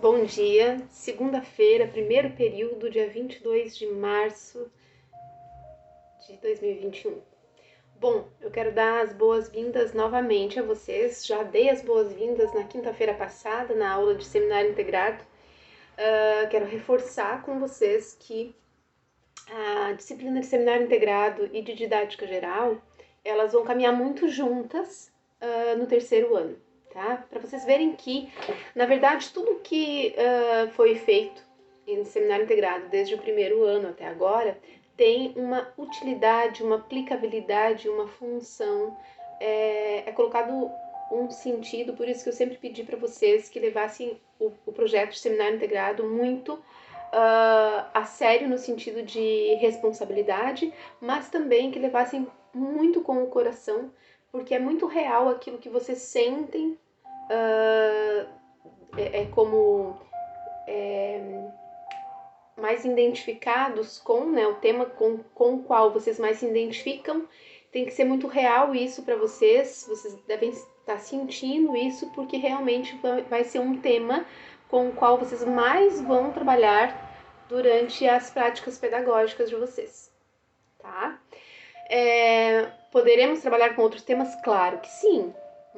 Bom dia, segunda-feira, primeiro período, dia 22 de março de 2021. Bom, eu quero dar as boas-vindas novamente a vocês. Já dei as boas-vindas na quinta-feira passada, na aula de Seminário Integrado. Quero reforçar com vocês que a disciplina de Seminário Integrado e de Didática Geral, elas vão caminhar muito juntas no terceiro ano. Tá? Para vocês verem que, na verdade, tudo que foi feito em Seminário Integrado, desde o primeiro ano até agora, tem uma utilidade, uma aplicabilidade, uma função, é colocado um sentido, por isso que eu sempre pedi para vocês que levassem o projeto de Seminário Integrado muito a sério no sentido de responsabilidade, mas também que levassem muito com o coração, porque é muito real aquilo que vocês sentem, mais identificados com, né, o tema com o qual vocês mais se identificam. Tem que ser muito real isso para vocês devem estar sentindo isso, porque realmente vai ser um tema com o qual vocês mais vão trabalhar durante as práticas pedagógicas de vocês, tá? Poderemos trabalhar com outros temas? Claro que sim,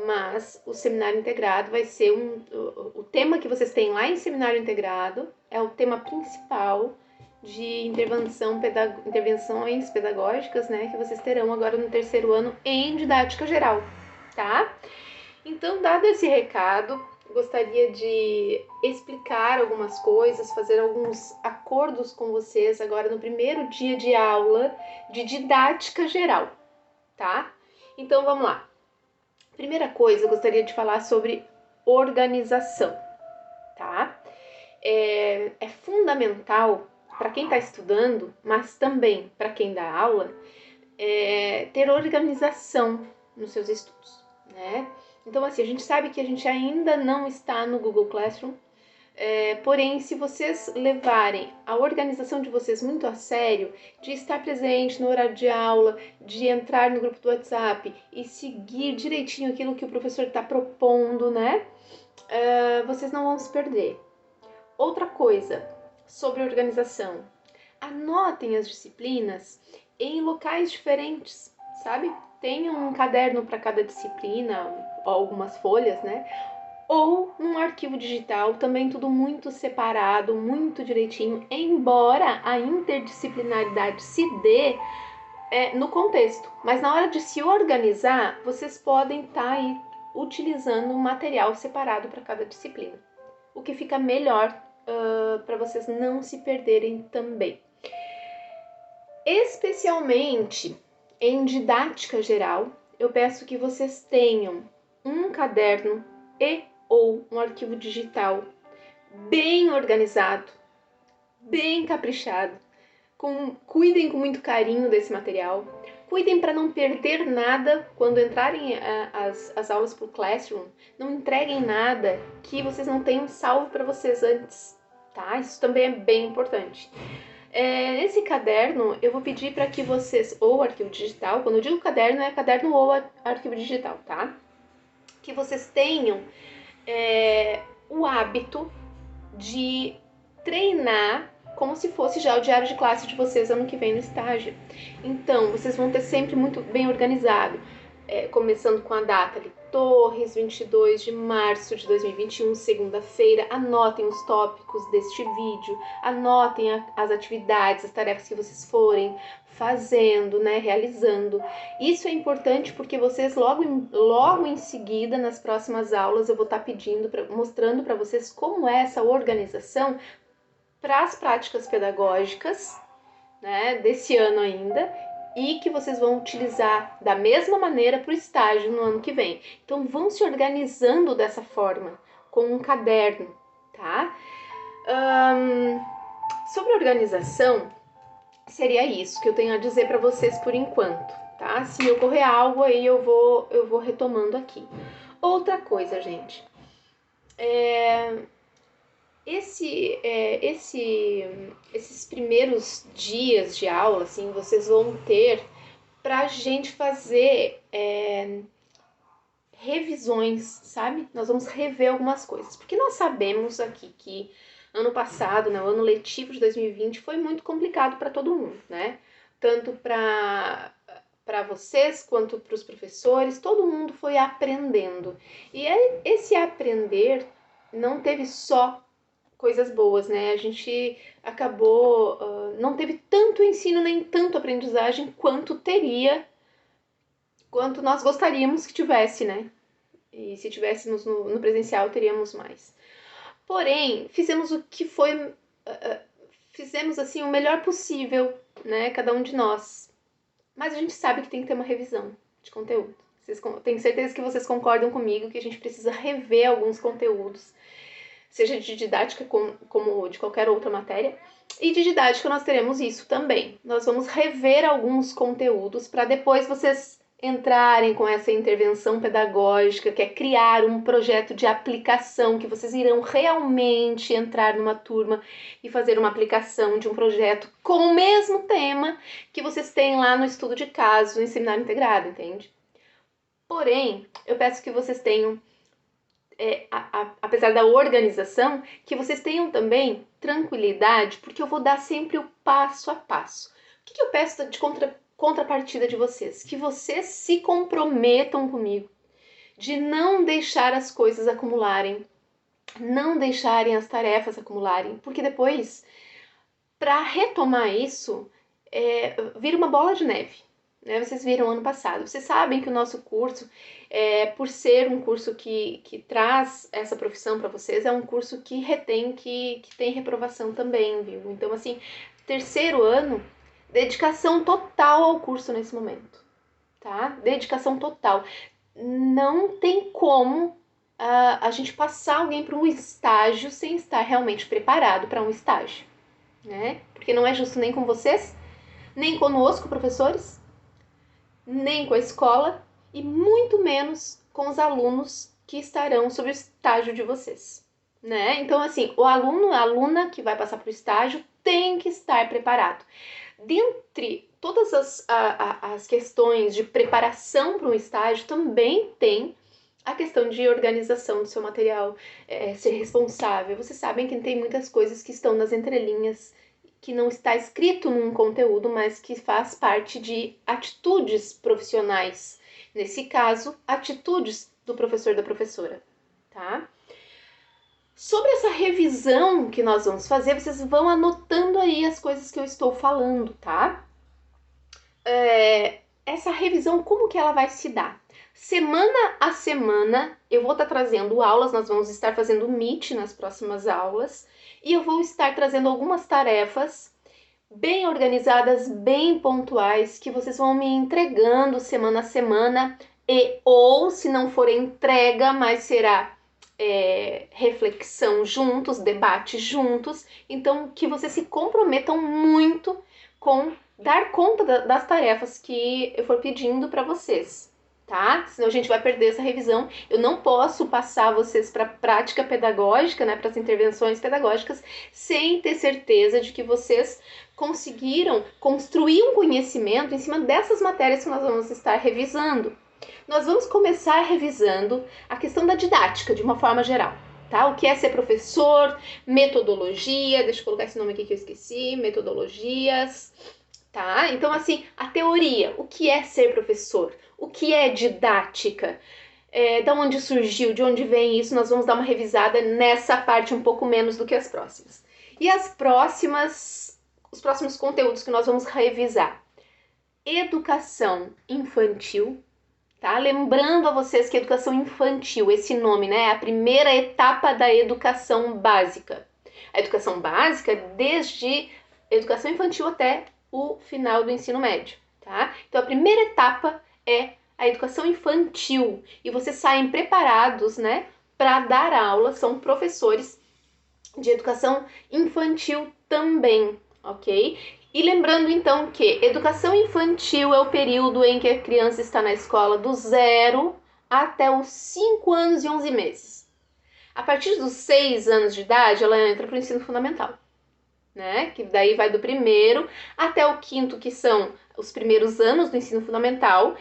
mas o Seminário Integrado vai ser o tema que vocês têm lá em Seminário Integrado é o tema principal de intervenções pedagógicas, né, que vocês terão agora no terceiro ano em Didática Geral, tá? Então, dado esse recado, gostaria de explicar algumas coisas, fazer alguns acordos com vocês agora no primeiro dia de aula de Didática Geral, tá? Então, vamos lá. Primeira coisa, eu gostaria de falar sobre organização, tá? É fundamental para quem está estudando, mas também para quem dá aula, ter organização nos seus estudos, né? Então, assim, a gente sabe que a gente ainda não está no Google Classroom, porém, se vocês levarem a organização de vocês muito a sério, de estar presente no horário de aula, de entrar no grupo do WhatsApp e seguir direitinho aquilo que o professor está propondo, né? Vocês não vão se perder. Outra coisa sobre organização: anotem as disciplinas em locais diferentes, sabe? Tenha um caderno para cada disciplina, algumas folhas, né? Ou num arquivo digital, também tudo muito separado, muito direitinho, embora a interdisciplinaridade se dê no contexto. Mas na hora de se organizar, vocês podem estar aí utilizando um material separado para cada disciplina, o que fica melhor para vocês não se perderem também. Especialmente em didática geral, eu peço que vocês tenham um caderno ou um arquivo digital bem organizado, bem caprichado. Cuidem com muito carinho desse material. Cuidem para não perder nada quando entrarem as aulas para o Classroom. Não entreguem nada que vocês não tenham salvo para vocês antes, tá? Isso também é bem importante. Nesse caderno, eu vou pedir para que vocês, ou arquivo digital, quando eu digo caderno, é caderno ou arquivo digital, tá? Que vocês tenham o hábito de treinar como se fosse já o diário de classe de vocês ano que vem no estágio. Então, vocês vão ter sempre muito bem organizado, começando com a data ali, Torres, 22 de março de 2021, segunda-feira. Anotem os tópicos deste vídeo, anotem as atividades, as tarefas que vocês forem fazendo, né, realizando. Isso é importante porque vocês logo em seguida, nas próximas aulas, eu vou estar mostrando para vocês como é essa organização para as práticas pedagógicas, né, desse ano ainda, e que vocês vão utilizar da mesma maneira para o estágio no ano que vem. Então, vão se organizando dessa forma, com um caderno, tá? Sobre organização, seria isso que eu tenho a dizer para vocês por enquanto, tá? Se me ocorrer algo, aí eu vou retomando aqui. Outra coisa, gente, esses primeiros dias de aula, assim, vocês vão ter pra gente fazer revisões, sabe? Nós vamos rever algumas coisas, porque nós sabemos aqui que ano passado, né, o ano letivo de 2020 foi muito complicado para todo mundo, né? Tanto para vocês quanto para os professores, todo mundo foi aprendendo. E esse aprender não teve só coisas boas, né? A gente acabou, não teve tanto ensino nem tanto aprendizagem quanto teria, quanto nós gostaríamos que tivesse, né? E se tivéssemos no presencial, teríamos mais. Porém, fizemos o que foi, fizemos assim o melhor possível, né? Cada um de nós. Mas a gente sabe que tem que ter uma revisão de conteúdo. Tenho certeza que vocês concordam comigo que a gente precisa rever alguns conteúdos, seja de didática como de qualquer outra matéria. E de didática nós teremos isso também. Nós vamos rever alguns conteúdos para depois vocês entrarem com essa intervenção pedagógica, que é criar um projeto de aplicação, que vocês irão realmente entrar numa turma e fazer uma aplicação de um projeto com o mesmo tema que vocês têm lá no estudo de caso, em seminário integrado, entende? Porém, eu peço que vocês tenham, apesar da organização, que vocês tenham também tranquilidade, porque eu vou dar sempre o passo a passo. O que eu peço de contrapartida de vocês? Que vocês se comprometam comigo de não deixar as coisas acumularem, não deixarem as tarefas acumularem, porque depois, para retomar isso, vira uma bola de neve. Né? Vocês viram ano passado. Vocês sabem que o nosso curso, por ser um curso que traz essa profissão para vocês, é um curso que retém, que tem reprovação também, viu? Então, assim, terceiro ano, dedicação total ao curso nesse momento, tá? Dedicação total. Não tem como a gente passar alguém para um estágio sem estar realmente preparado para um estágio, né? Porque não é justo nem com vocês, nem conosco, professores, nem com a escola e muito menos com os alunos que estarão sob o estágio de vocês, né? Então, assim, o aluno, a aluna que vai passar para o estágio tem que estar preparado. Dentre todas as questões de preparação para um estágio, também tem a questão de organização do seu material, ser responsável. Vocês sabem que tem muitas coisas que estão nas entrelinhas, que não está escrito num conteúdo, mas que faz parte de atitudes profissionais. Nesse caso, atitudes do professor, da professora, tá? Sobre essa revisão que nós vamos fazer, vocês vão anotando aí as coisas que eu estou falando, tá? Essa revisão, como que ela vai se dar? Semana a semana, eu vou estar trazendo aulas, nós vamos estar fazendo Meet nas próximas aulas, e eu vou estar trazendo algumas tarefas bem organizadas, bem pontuais, que vocês vão me entregando semana a semana, ou se não for entrega, mas será reflexão juntos, debate juntos, então que vocês se comprometam muito com dar conta das tarefas que eu for pedindo para vocês, tá? Senão a gente vai perder essa revisão. Eu não posso passar vocês para a prática pedagógica, né, para as intervenções pedagógicas, sem ter certeza de que vocês conseguiram construir um conhecimento em cima dessas matérias que nós vamos estar revisando. Nós vamos começar revisando a questão da didática de uma forma geral, tá? O que é ser professor, metodologia, deixa eu colocar esse nome aqui que eu esqueci, metodologias, tá? Então, assim, a teoria, o que é ser professor, o que é didática, da onde surgiu, de onde vem isso, nós vamos dar uma revisada nessa parte um pouco menos do que as próximas. E os próximos conteúdos que nós vamos revisar. Educação infantil, tá? Lembrando a vocês que educação infantil, esse nome, né, é a primeira etapa da educação básica. A educação básica é desde educação infantil até o final do ensino médio, tá? Então a primeira etapa é a educação infantil e vocês saem preparados, né, para dar aula, são professores de educação infantil também, ok? E lembrando então que educação infantil é o período em que a criança está na escola do 0 até os 5 anos e 11 meses. A partir dos 6 anos de idade, ela entra para o ensino fundamental, né? Que daí vai do primeiro até o quinto, que são os primeiros anos do ensino fundamental,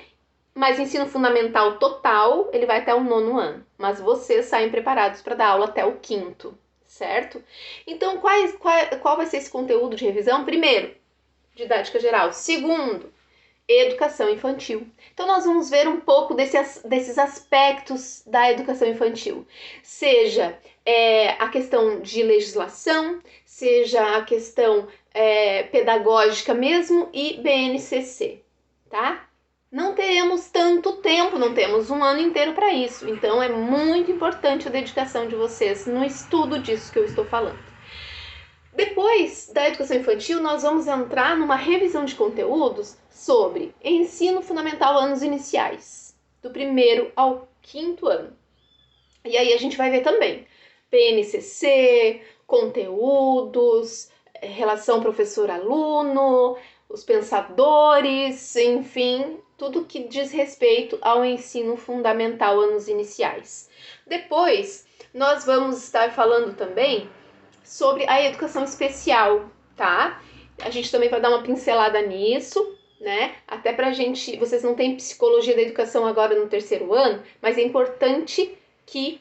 mas ensino fundamental total, ele vai até o 9º ano. Mas vocês saem preparados para dar aula até o 5º, certo? Então, qual vai ser esse conteúdo de revisão? Primeiro, didática geral. Segundo, educação infantil. Então, nós vamos ver um pouco desses aspectos da educação infantil. Seja a questão de legislação, seja a questão pedagógica mesmo e BNCC, tá? Não teremos tanto tempo, não temos um ano inteiro para isso. Então, é muito importante a dedicação de vocês no estudo disso que eu estou falando. Depois da educação infantil, nós vamos entrar numa revisão de conteúdos sobre ensino fundamental anos iniciais, do 1º ao 5º ano. E aí a gente vai ver também PNCC, conteúdos, relação professor-aluno, os pensadores, enfim, tudo que diz respeito ao ensino fundamental anos iniciais. Depois, nós vamos estar falando também sobre a educação especial, tá? A gente também vai dar uma pincelada nisso, né? Até pra gente, vocês não têm psicologia da educação agora no 3º ano, mas é importante que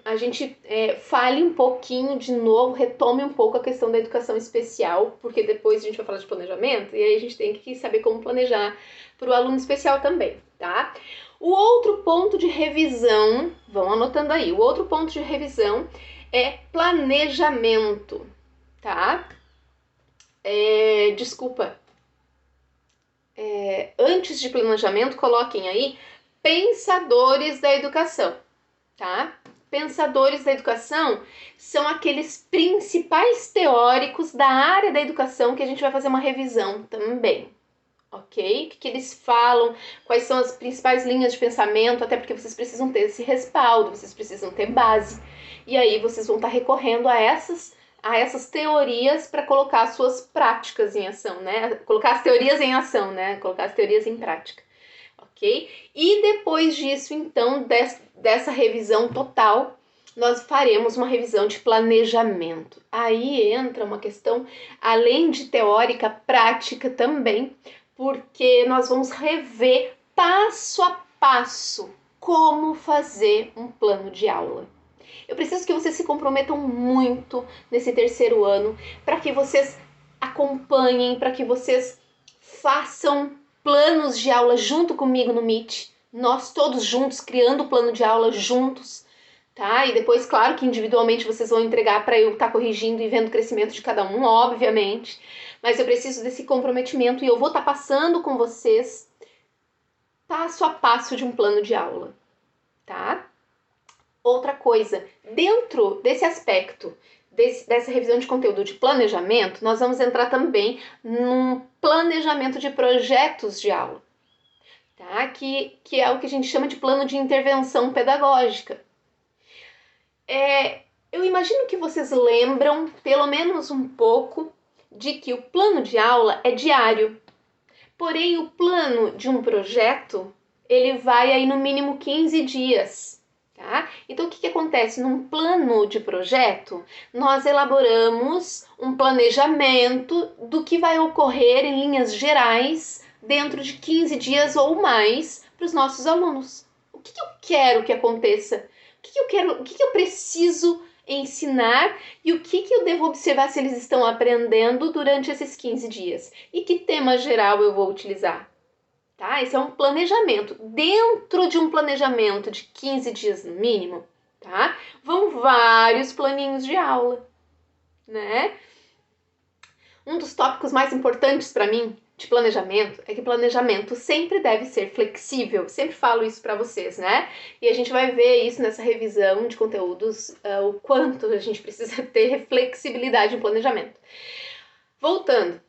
a gente fale um pouquinho de novo, retome um pouco a questão da educação especial, porque depois a gente vai falar de planejamento, e aí a gente tem que saber como planejar para o aluno especial também, tá? O outro ponto de revisão, vão anotando aí, o outro ponto de revisão é planejamento, tá? Antes de planejamento, coloquem aí pensadores da educação, tá? Pensadores da educação são aqueles principais teóricos da área da educação que a gente vai fazer uma revisão também, ok? O que eles falam, quais são as principais linhas de pensamento, até porque vocês precisam ter esse respaldo, vocês precisam ter base, e aí vocês vão estar recorrendo a essas teorias para colocar as suas práticas em ação, né? Colocar as teorias em ação, né? Colocar as teorias em prática, ok? E depois disso, então, dessa revisão total, nós faremos uma revisão de planejamento. Aí entra uma questão, além de teórica, prática também, porque nós vamos rever passo a passo como fazer um plano de aula. Eu preciso que vocês se comprometam muito nesse 3º ano, para que vocês acompanhem, para que vocês façam planos de aula junto comigo no Meet, nós todos juntos, criando o plano de aula juntos, tá? E depois, claro que individualmente vocês vão entregar para eu estar corrigindo e vendo o crescimento de cada um, obviamente, mas eu preciso desse comprometimento e eu vou estar passando com vocês passo a passo de um plano de aula, tá? Outra coisa, dentro desse aspecto, dessa revisão de conteúdo de planejamento, nós vamos entrar também num planejamento de projetos de aula, tá? Que é o que a gente chama de plano de intervenção pedagógica. Eu imagino que vocês lembram, pelo menos um pouco, de que o plano de aula é diário. Porém, o plano de um projeto, ele vai aí no mínimo 15 dias. Tá? Então, o que acontece? Num plano de projeto, nós elaboramos um planejamento do que vai ocorrer em linhas gerais dentro de 15 dias ou mais para os nossos alunos. O que eu quero que aconteça? O que eu preciso ensinar e o que eu devo observar se eles estão aprendendo durante esses 15 dias? E que tema geral eu vou utilizar? Tá? Esse é um planejamento. Dentro de um planejamento de 15 dias no mínimo, tá? Vão vários planinhos de aula, né? Um dos tópicos mais importantes para mim de planejamento é que planejamento sempre deve ser flexível. Sempre falo isso para vocês, né? E a gente vai ver isso nessa revisão de conteúdos, o quanto a gente precisa ter flexibilidade no planejamento. Voltando,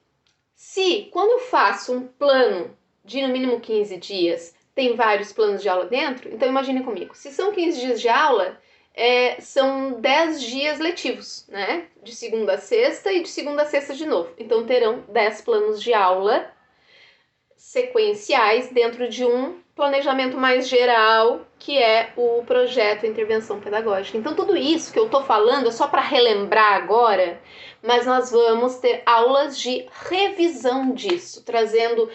quando eu faço um plano de no mínimo 15 dias, tem vários planos de aula dentro, então imagine comigo, se são 15 dias de aula, são 10 dias letivos, né? De segunda a sexta e de segunda a sexta de novo. Então terão 10 planos de aula sequenciais dentro de um planejamento mais geral que é o projeto Intervenção Pedagógica. Então, tudo isso que eu tô falando é só para relembrar agora, mas nós vamos ter aulas de revisão disso, trazendo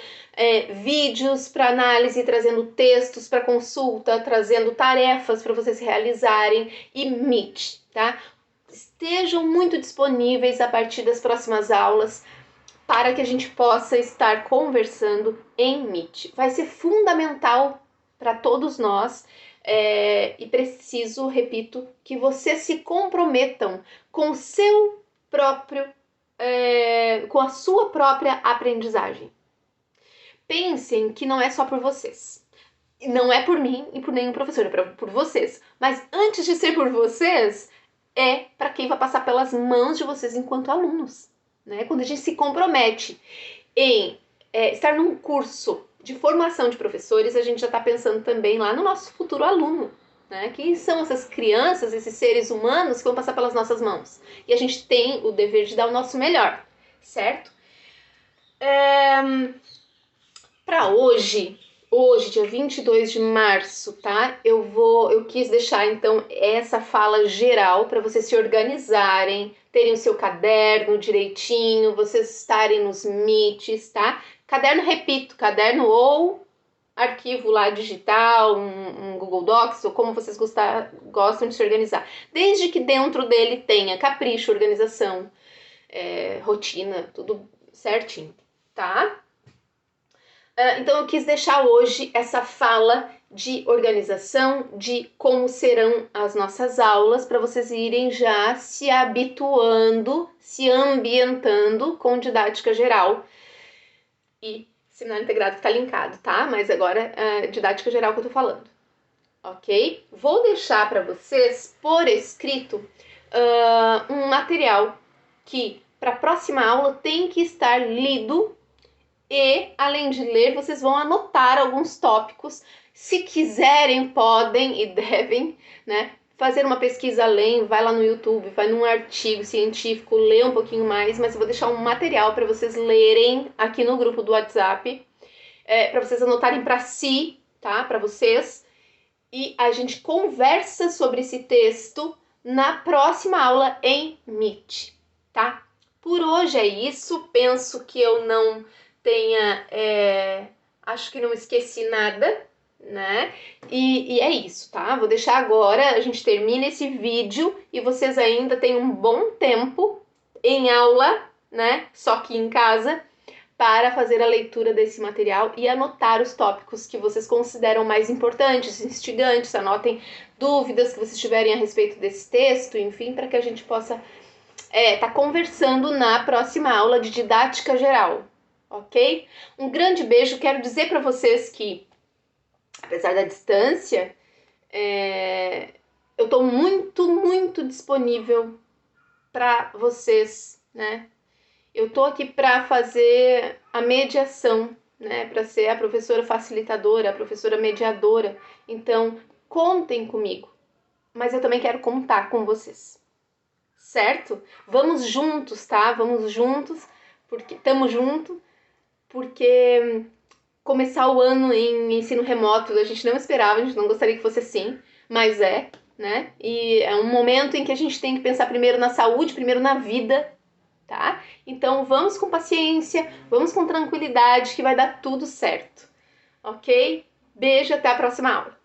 vídeos para análise, trazendo textos para consulta, trazendo tarefas para vocês realizarem e Meet, tá? Estejam muito disponíveis a partir das próximas aulas para que a gente possa estar conversando em Meet. Vai ser fundamental para todos nós e preciso, repito, que vocês se comprometam com o seu próprio, com a sua própria aprendizagem. Pensem que não é só por vocês. Não é por mim e por nenhum professor, é por vocês. Mas antes de ser por vocês, é para quem vai passar pelas mãos de vocês enquanto alunos. Né? Quando a gente se compromete em estar num curso de formação de professores, a gente já está pensando também lá no nosso futuro aluno. Né? Quem são essas crianças, esses seres humanos que vão passar pelas nossas mãos? E a gente tem o dever de dar o nosso melhor, certo? Para hoje, dia 22 de março, tá? Eu quis deixar, então, essa fala geral para vocês se organizarem, terem o seu caderno direitinho, vocês estarem nos Meets, tá? Caderno, repito, caderno ou arquivo lá digital, um Google Docs, ou como vocês gostam de se organizar. Desde que dentro dele tenha capricho, organização, rotina, tudo certinho, tá? Então eu quis deixar hoje essa fala de organização, de como serão as nossas aulas, para vocês irem já se habituando, se ambientando com didática geral e seminário integrado que está linkado, tá? Mas agora é didática geral que eu tô falando, ok? Vou deixar para vocês por escrito um material que para a próxima aula tem que estar lido. E, além de ler, vocês vão anotar alguns tópicos. Se quiserem, podem e devem, né, fazer uma pesquisa além, vai lá no YouTube, vai num artigo científico, lê um pouquinho mais, mas eu vou deixar um material para vocês lerem aqui no grupo do WhatsApp, para vocês anotarem para si, tá, para vocês, e a gente conversa sobre esse texto na próxima aula em Meet, tá? Por hoje é isso, penso que eu não tenha, acho que não esqueci nada, né? E é isso, tá? Vou deixar agora, a gente termina esse vídeo e vocês ainda têm um bom tempo em aula, né? Só que em casa, para fazer a leitura desse material e anotar os tópicos que vocês consideram mais importantes, instigantes, anotem dúvidas que vocês tiverem a respeito desse texto, enfim, para que a gente possa tá conversando na próxima aula de didática geral. Ok? Um grande beijo. Quero dizer para vocês que, apesar da distância, eu estou muito, muito disponível para vocês, né? Eu estou aqui para fazer a mediação, né? Para ser a professora facilitadora, a professora mediadora. Então, contem comigo. Mas eu também quero contar com vocês. Certo? Vamos juntos, tá? Vamos juntos, porque estamos juntos. Porque começar o ano em ensino remoto a gente não esperava, a gente não gostaria que fosse assim, mas né? E é um momento em que a gente tem que pensar primeiro na saúde, primeiro na vida, tá? Então vamos com paciência, vamos com tranquilidade que vai dar tudo certo, ok? Beijo, até a próxima aula.